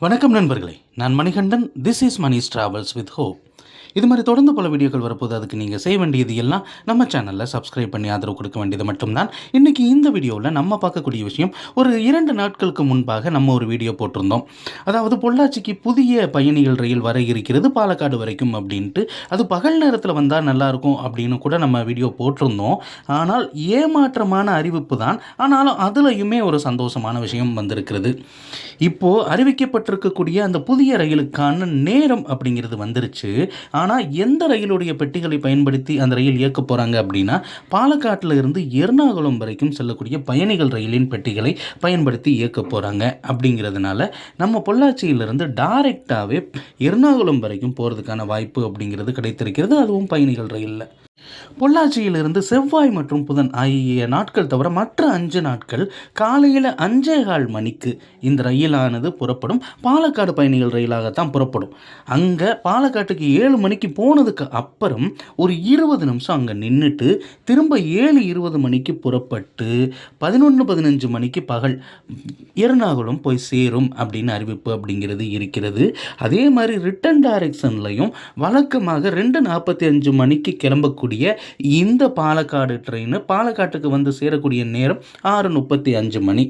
வணக்கம் நண்பர்களே, நான் Manikandan. This is Mani's travels with hope. இது மாதிரி தொடர்ந்து பல வீடியோக்கள் வரப்போது. அதுக்கு நீங்கள் செய்ய வேண்டியது எல்லாம் நம்ம சேனலில் சப்ஸ்கிரைப் பண்ணி ஆதரவு கொடுக்க வேண்டியது மட்டும்தான். இன்றைக்கி இந்த வீடியோவில் நம்ம பார்க்கக்கூடிய விஷயம், ஒரு 2 நாட்களுக்கு முன்பாக நம்ம ஒரு வீடியோ போட்டிருந்தோம். அதாவது பொள்ளாச்சிக்கு புதிய பயணிகள் ரயில் வர இருக்கிறது பாலக்காடு வரைக்கும் அப்படின்ட்டு. அது பகல் நேரத்தில் வந்தால் நல்லாயிருக்கும் அப்படின்னு கூட நம்ம வீடியோ போட்டிருந்தோம். ஆனால் ஏமாற்றமான அறிவிப்பு தான். ஆனாலும் அதுலேயுமே ஒரு சந்தோஷமான விஷயம் வந்திருக்கிறது. இப்போது அறிவிக்கப்பட்டிருக்கக்கூடிய அந்த புதிய ரயிலுக்கான நேரம் அப்படிங்கிறது வந்துருச்சு. ஆனால் எந்த ரயிலுடைய பெட்டிகளை பயன்படுத்தி அந்த ரயில் இயக்க போகிறாங்க அப்படின்னா, பாலக்காட்டில் இருந்து எர்ணாகுளம் வரைக்கும் செல்லக்கூடிய பயணிகள் ரயிலின் பெட்டிகளை பயன்படுத்தி இயக்க போகிறாங்க. அப்படிங்கிறதுனால நம்ம பொள்ளாச்சியிலிருந்து டைரெக்டாகவே எர்ணாகுளம் வரைக்கும் போகிறதுக்கான வாய்ப்பு அப்படிங்கிறது கிடைத்திருக்கிறது, அதுவும் பயணிகள் ரயிலில். பொள்ளாச்சியிலிருந்து செவ்வாய் மற்றும் புதன் ஆகிய நாட்கள் தவிர மற்ற 5 நாட்கள் காலையில் 5:15 மணிக்கு இந்த ரயிலானது புறப்படும். பாலக்காடு பயணிகள் ரயிலாகத்தான் புறப்படும். அங்கே பாலக்காட்டுக்கு 7 மணிக்கு போனதுக்கு அப்புறம் ஒரு 20 நிமிஷம் அங்கே நின்றுட்டு திரும்ப 7:20 மணிக்கு புறப்பட்டு 11:15 மணிக்கு பகல் எர்ணாகுளம் போய் சேரும் அப்படின்னு அறிவிப்பு அப்படிங்கிறது இருக்கிறது. அதே மாதிரி ரிட்டன் டைரக்ஷன்லையும் வழக்கமாக 2:45 மணிக்கு கிளம்பக்கூடிய இந்த பாலக்காடு ட்ரெயின் பாலக்காட்டுக்கு வந்து சேரக்கூடிய நேரம் 6:35 மணி.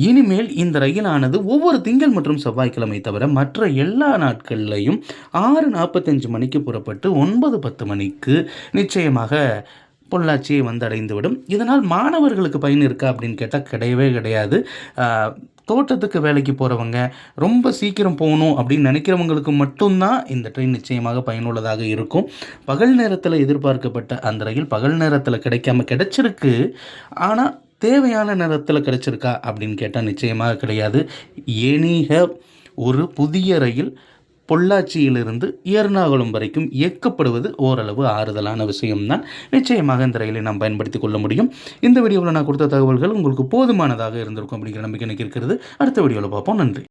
இனிமேல் இந்த ரயிலானது ஒவ்வொரு திங்கள் மற்றும் செவ்வாய்க்கிழமை தவிர மற்ற எல்லா நாட்கள்லையும் 6:45 மணிக்கு புறப்பட்டு 9:10 மணிக்கு நிச்சயமாக பொள்ளாச்சியை வந்தடைந்துவிடும். இதனால் மாணவர்களுக்கு பயன் இருக்கா அப்படின்னு கேட்டால் கிடையவே கிடையாது. தோட்டத்துக்கு வேலைக்கு போகிறவங்க, ரொம்ப சீக்கிரம் போகணும் அப்படின்னு நினைக்கிறவங்களுக்கு மட்டும்தான் இந்த ட்ரெயின் நிச்சயமாக பயனுள்ளதாக இருக்கும். பகல் நேரத்தில் எதிர்பார்க்கப்பட்ட அந்த ரயில் பகல் நேரத்தில் கிடைக்காம கிடைச்சிருக்கு. ஆனால் தேவையான நேரத்தில் கிடைச்சிருக்கா அப்படின்னு கேட்டால் நிச்சயமாக கிடையாது. ஏனிக ஒரு புதிய ரயில் பொள்ளாச்சியிலிருந்து எர்ணாகுளம் வரைக்கும் இயக்கப்படுவது ஓரளவு ஆறுதலான விஷயம்தான். நிச்சயமாக இந்த ரயிலை நாம் பயன்படுத்தி கொள்ள முடியும். இந்த வீடியோவில் நான் கொடுத்த தகவல்கள் உங்களுக்கு போதுமானதாக இருந்திருக்கும் அப்படிங்கிற நம்பிக்கை எனக்கு இருக்கிறது. அடுத்த வீடியோவில் பார்ப்போம். நன்றி.